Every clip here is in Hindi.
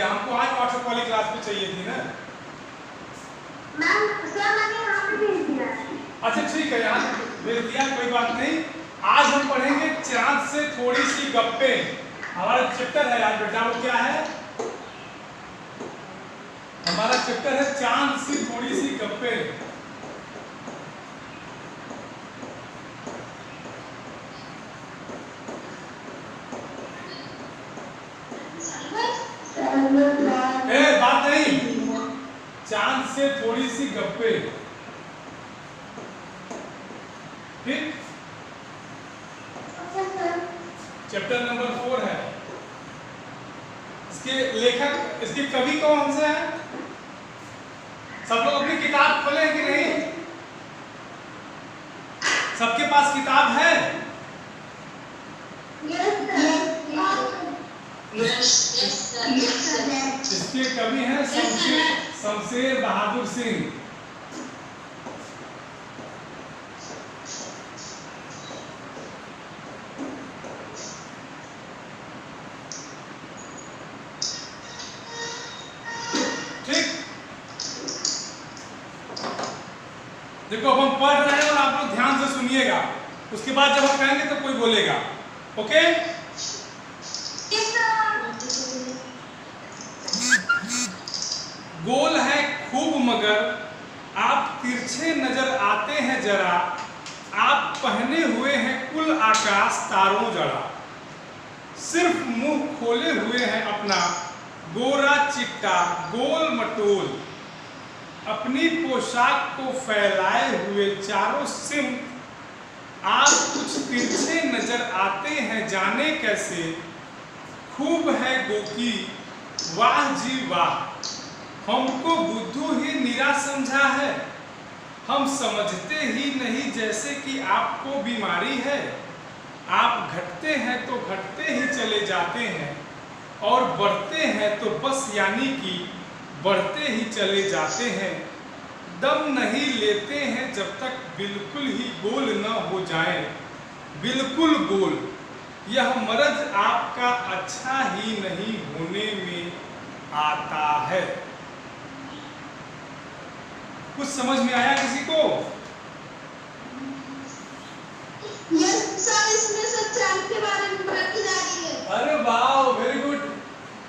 दिया? हमको आज व्हाट्सएप वाली क्लास में चाहिए थी ना। मैम सर मैंने यहाँ पे भेज दिया। अच्छा ठीक है, यहाँ भेज दिया, कोई बात नहीं। आज हम पढ़ेंगे चांद से थोड़ी सी गप्पें। हमारा चैप्टर है आज बेटा, वो क्या है? हमारा चैप्टर है चांद से थोड़ी सी गप्पें। बात नहीं, चांद से थोड़ी सी गप्पें। ठीक, चैप्टर नंबर 4 है। इसके लेखक, इसके कवि कौन से हैं? सब लोग अपनी किताब खोले कि नहीं? सबके पास किताब है? इसके कवि हैं शमशेर बहादुर सिंह। ठीक, देखो अब हम पढ़ रहे हैं और आप लोग ध्यान से सुनिएगा। उसके बाद जब हम कहेंगे तो कोई बोलेगा। ओके? गोल है खूब मगर आप तिरछे नजर आते हैं जरा, आप पहने हुए हैं कुल आकाश तारों जड़ा, सिर्फ मुंह खोले हुए हैं अपना गोरा चिट्टा गोल मटोल, अपनी पोशाक को फैलाए हुए चारों सिम, आप कुछ तिरछे नजर आते हैं जाने कैसे, खूब है गोकी वाह जी वाह, हमको बुद्धू ही निरा समझा है, हम समझते ही नहीं जैसे कि आपको बीमारी है, आप घटते हैं तो घटते ही चले जाते हैं और बढ़ते हैं तो बस यानी कि बढ़ते ही चले जाते हैं, दम नहीं लेते हैं जब तक बिल्कुल ही गोल न हो जाए, बिल्कुल गोल, यह मर्ज आपका अच्छा ही नहीं होने में आता है। कुछ समझ में आया किसी को? यस सर, इसमें सब चांद के बारे में पढ़ी जा रही है। अरे वाह, वेरी गुड।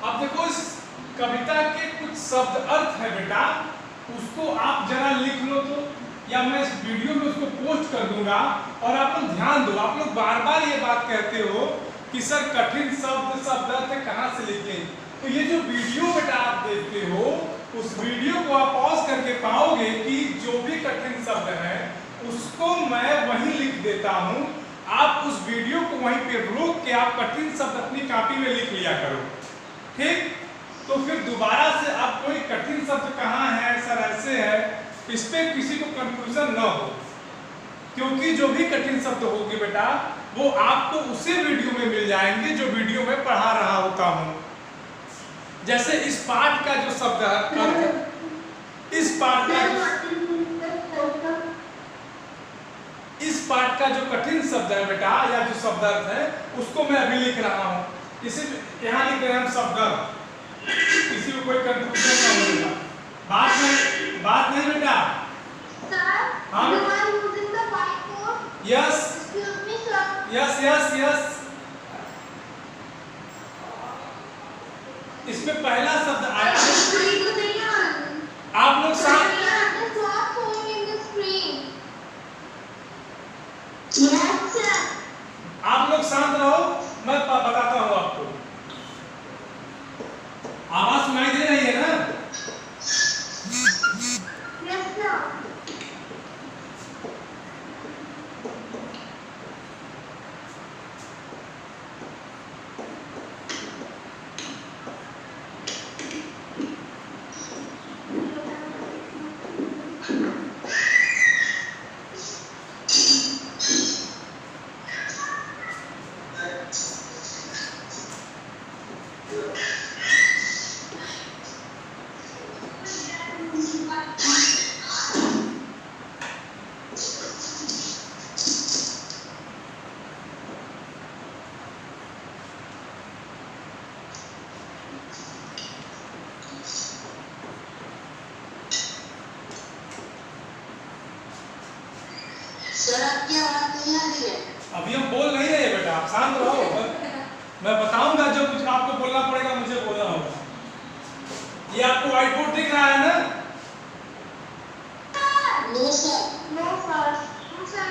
अब देखो इस कविता के कुछ शब्द अर्थ है बेटा, उसको आप जरा लिख लो तो, या मैं इस वीडियो में उसको पोस्ट कर दूंगा। और आप लोग ध्यान दो, आप लोग बार बार ये बात कहते हो कि सर कठिन शब्द अर्थ कहाँ से लिखें, तो ये जो वीडियो बेटा आप देखते हो, उस वीडियो को आप पॉज करके पाओगे कि जो भी कठिन शब्द है उसको मैं वहीं लिख देता हूं। आप उस वीडियो को वहीं पे रोक के आप कठिन शब्द अपनी कॉपी में लिख लिया करो। ठीक, तो फिर दोबारा से आप कोई कठिन शब्द कहाँ है सर ऐसे है, इस पे किसी को कंफ्यूजन न हो, क्योंकि जो भी कठिन शब्द होंगे बेटा वो आपको उसी वीडियो में मिल जाएंगे जो वीडियो में पढ़ा रहा होता हूं। जैसे इस पाठ का जो शब्द है, इस पाठ का जो कठिन शब्द है बेटा, या जो शब्द अर्थ है, उसको मैं अभी लिख रहा हूं। इसे यहाँ लिख रहे हैं हम शब्द अर्थ, किसी को कोई कंफ्यूजन ना होगा। बात नहीं बेटा। यस इसमें पहला शब्द आया है, आप लोग शांत रहो, मैं बताता हूं आपको। आवाज सुनाई दे रही है ना? सर आपकी आवाज नहीं आ रही है। अभी हम बोल नहीं रहे बेटा, आप शांत रहो। मैं बताऊंगा, जो कुछ आपको बोलना पड़ेगा मुझे बोलना होगा। ये आपको व्हाइट बोर्ड दिख रहा है ना? No sir. No sir. No sir.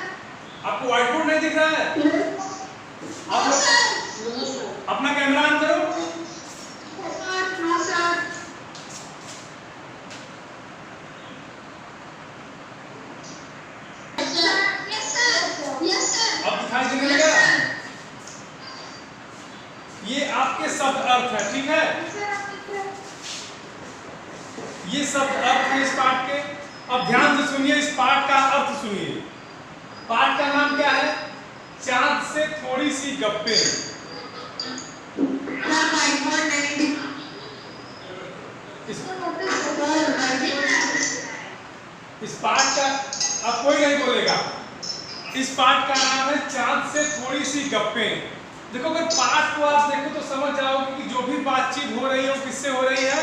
आपको व्हाइट बोर्ड नहीं दिख रहा है? आप नो लोग सर। No sir. अपना कैमरा ऑन करो। No sir. Yes sir. Yes sir. अब दिखाई देने लगा? ये आपके शब्द अर्थ है, ठीक है? ये शब्द अर्थ है इस पाठ के। अब ध्यान से सुनिए, इस पाठ का अर्थ सुनिए। पाठ का नाम क्या है? चांद से थोड़ी सी गप्पे। इस पाठ का, अब कोई नहीं बोलेगा। इस पाठ का नाम है चांद से थोड़ी सी गप्पे। देखो, अगर पाठ को आप देखो तो समझ जाओगे कि जो भी बातचीत हो रही है वो किससे हो रही है?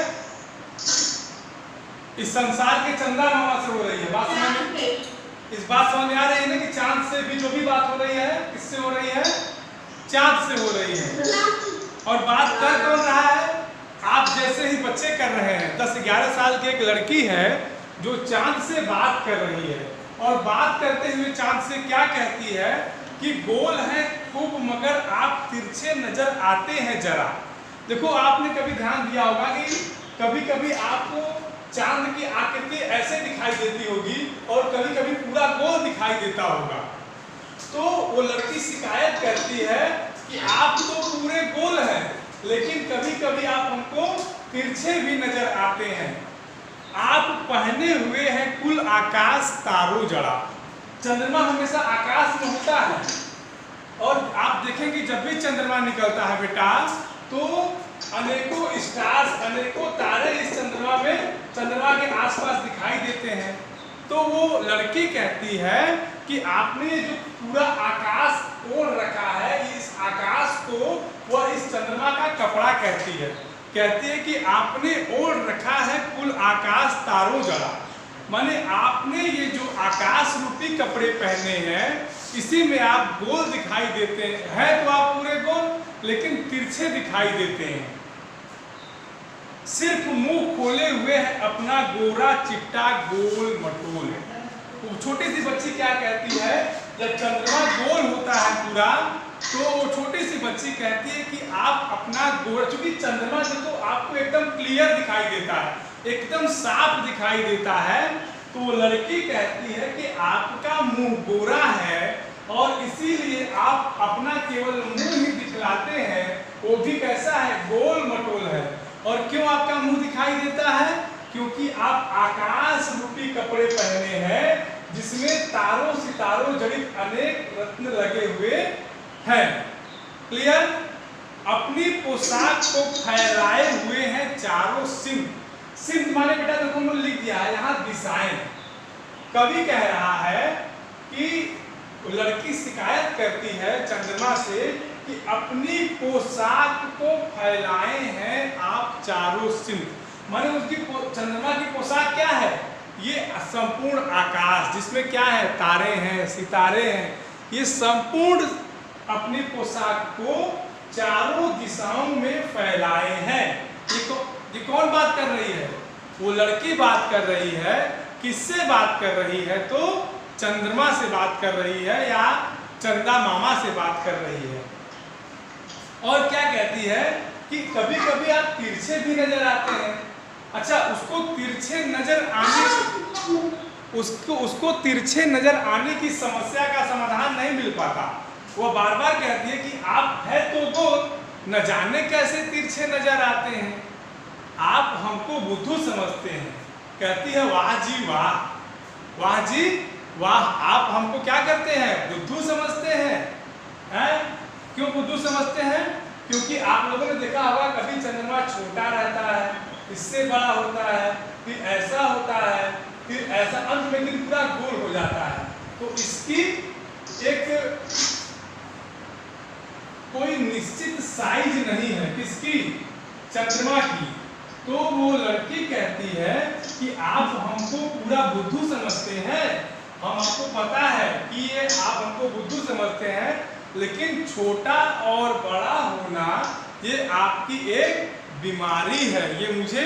इस संसार के चंदा मामा से हो रही है। बात समझ में, इस बात समझ में आ रही है ना कि चांद से भी जो भी बात हो रही है किससे हो रही है? चांद से हो रही है। और बात कर कौन रहा है? आप जैसे ही बच्चे कर रहे हैं। 10-11 साल की एक लड़की है जो चांद से बात कर रही है, और बात करते हुए चांद से क्या कहती है कि गोल है खूब मगर आप तिरछे नजर आते हैं जरा। देखो, आपने कभी ध्यान दिया होगा कि कभी कभी आपको चांद की आकृति ऐसे दिखाई देती होगी और कभी कभी पूरा गोल दिखाई देता होगा। तो वो लड़की शिकायत करती है कि आप तो पूरे गोल हैं, लेकिन कभी कभी आप हमको तिरछे भी नजर आते हैं। आप पहने हुए हैं कुल आकाश तारों जड़ा। चंद्रमा हमेशा आकाश में होता है, और आप देखेंगे जब भी चंद्रमा निकलता है बेटा तो अनेकों स्टार्स, अनेकों तारे इस चंद्रमा के आसपास दिखाई देते हैं। तो वो लड़की कहती है कि आपने जो पूरा आकाश ओढ़ रखा है, इस आकाश को वह इस चंद्रमा का कपड़ा कहती है। कहती है कि आपने ओढ़ रखा है कुल आकाश तारों जड़ा। माने आपने ये जो आकाश रूपी कपड़े पहने हैं, इसी में आप गोल दिखाई देते हैं। तो आप पूरे गोल, लेकिन तिरछे दिखाई देते हैं। सिर्फ मुंह खोले हुए है अपना गोरा चिट्टा गोल मटोल। छोटी सी बच्ची क्या कहती है, जब चंद्रमा गोल होता है पूरा, तो वो छोटी सी बच्ची कहती है कि आप अपना गोरा, चूंकि चंद्रमा देखो आपको एकदम क्लियर दिखाई देता है, एकदम साफ दिखाई देता है। तो वो लड़की कहती है कि आपका मुंह गोरा है और इसीलिए आप अपना केवल मुंह ही दिखलाते हैं, वो भी कैसा है? गोल मटोल है। और क्यों आपका मुंह दिखाई देता है? क्योंकि आप आकाश रूपी कपड़े पहने हैं जिसमें तारों सितारों जड़ित अनेक रत्न लगे हुए हैं। क्लियर? अपनी पोशाक को फैलाए हुए हैं चारों सिंह। सिंह माने बेटा देखो हमने लिख दिया है यहाँ दिशाएं। कवि कह रहा है कि लड़की शिकायत करती है चंद्रमा से कि अपनी पोशाक को फैलाए हैं आप चारों सिंह। माने उसकी चंद्रमा की पोशाक क्या है? ये संपूर्ण आकाश जिसमें क्या है? तारे हैं, सितारे हैं। ये संपूर्ण अपनी पोशाक को चारों दिशाओं में फैलाए हैं। ये कौन बात कर रही है? वो लड़की बात कर रही है। किससे बात कर रही है? तो चंद्रमा से बात कर रही है या चंदा मामा से बात कर रही है। और क्या कहती है कि कभी कभी आप तिरछे भी नजर आते हैं। अच्छा, उसको तिरछे नजर आने की समस्या का समाधान नहीं मिल पाता। वो बार बार कहती है कि आप है तो गोल, न जाने कैसे तिरछे नजर आते हैं। आप हमको बुद्धू समझते हैं। कहती है वाह जी वाह, वाह जी वाह, आप हमको क्या करते हैं? बुद्धू समझते हैं। क्यों बुद्धू समझते हैं? क्योंकि आप लोगों ने देखा होगा कभी चंद्रमा छोटा रहता है, इससे बड़ा होता है, फिर ऐसा होता है, फिर ऐसा, अंत में दिन पूरा गोल हो जाता है। तो इसकी एक कोई निश्चित साइज नहीं है। किसकी? चंद्रमा की। तो वो लड़की कहती है कि आप हमको पूरा बुद्धू समझते हैं। हम आपको पता है कि ये आप हमको बुद्धू समझते हैं, लेकिन छोटा और बड़ा होना ये आपकी एक बीमारी है, ये मुझे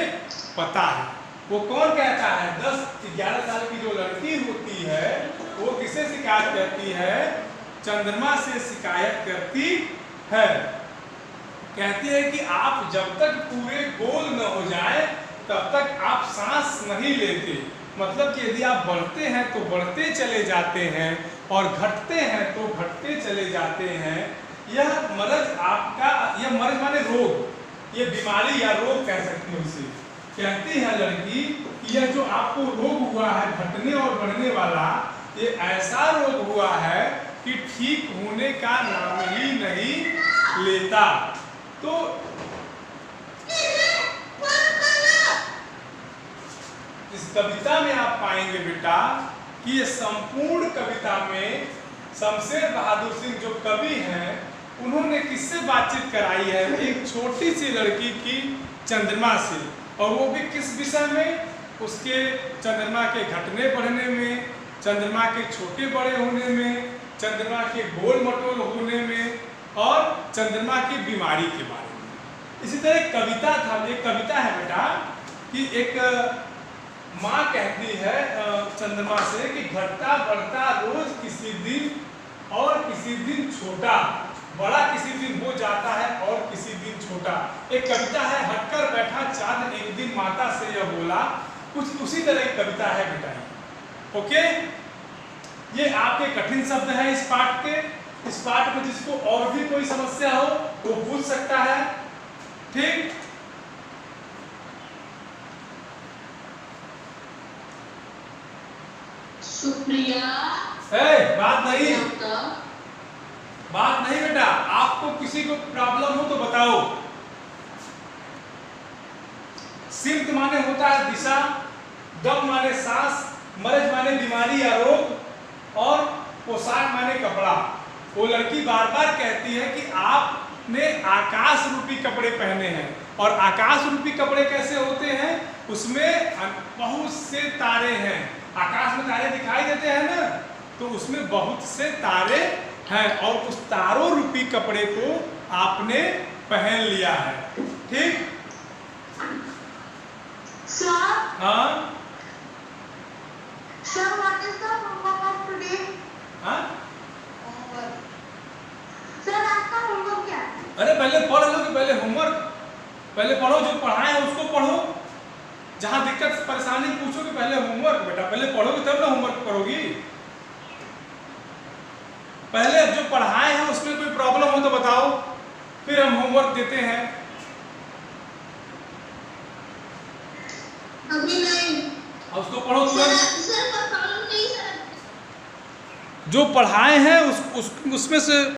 पता है। वो कौन कहता है? 10-11 साल की जो लड़की होती है वो किससे शिकायत करती है? चंद्रमा से शिकायत करती है। कहती है कि आप जब तक पूरे गोल न हो जाए तब तक आप सांस नहीं लेते। मतलब कि यदि आप बढ़ते हैं तो बढ़ते चले जाते हैं और घटते हैं तो घटते चले जाते हैं। यह मर्ज आपका, यह मर्ज माने रोग, ये बीमारी या रोग कह सकते हो इसे। कहती है लड़की कि यह जो आपको रोग हुआ है घटने और बढ़ने वाला, ये ऐसा रोग हुआ है कि ठीक होने का नाम ही नहीं लेता। तो इस कविता में आप पाएंगे बेटा कि ये संपूर्ण कविता में शमशेर बहादुर सिंह जो कवि हैं उन्होंने किससे बातचीत कराई है? एक छोटी सी लड़की की चंद्रमा से, और वो भी किस विषय में? उसके चंद्रमा के घटने बढ़ने में, चंद्रमा के छोटे बड़े होने में, चंद्रमा के गोल मटोल होने में और चंद्रमा की बीमारी के बारे में। इसी तरह एक कविता था, एक कविता है बेटा कि एक माँ कहती है चंद्रमा से कि घटता बढ़ता रोज किसी दिन और किसी दिन छोटा, बड़ा किसी दिन हो जाता है और किसी दिन छोटा। एक कविता है हटकर बैठा चांद एक दिन माता से यह बोला, कुछ उसी तरह की कविता है बेटा। ओके, ये आपके कठिन शब्द है इस पाठ के। इस पाठ में जिसको और भी कोई समस्या हो वो पूछ सकता है, ठीक? शुक्रिया। बात नहीं बेटा, आपको किसी को प्रॉब्लम हो तो बताओ। सिम्त माने होता है दिशा, दम माने सांस, मर्ज माने बीमारी या रोग, और पोशाक माने कपड़ा। वो लड़की बार बार कहती है कि आपने आकाश रूपी कपड़े पहने हैं, और आकाश रूपी कपड़े कैसे होते हैं? उसमें बहुत से तारे हैं। आकाश में तारे दिखाई देते हैं ना, तो उसमें बहुत से तारे हैं, और उस तारों रूपी कपड़े को आपने पहन लिया है, ठीक? सर, हाँ sir, what is the homework of today? हाँ, सर आपका होमवर्क क्या है? अरे पहले पढ़ लो कि पहले होमवर्क पहले पढ़ो, जो पढ़ाए हैं उसको पढ़ो। जहां दिक्कत परेशानी पूछो कि पहले होमवर्क। बेटा पहले पढ़ोगे तब ना होमवर्क करोगी। पहले जो पढ़ाए हैं उसमें कोई प्रॉब्लम हो तो बताओ, फिर हम होमवर्क देते हैं। अभी नहीं। और उसको पढ़ो तुरंत। सर प्रॉब्लम नहीं सर। जो पढ़ाए हैं उसमें से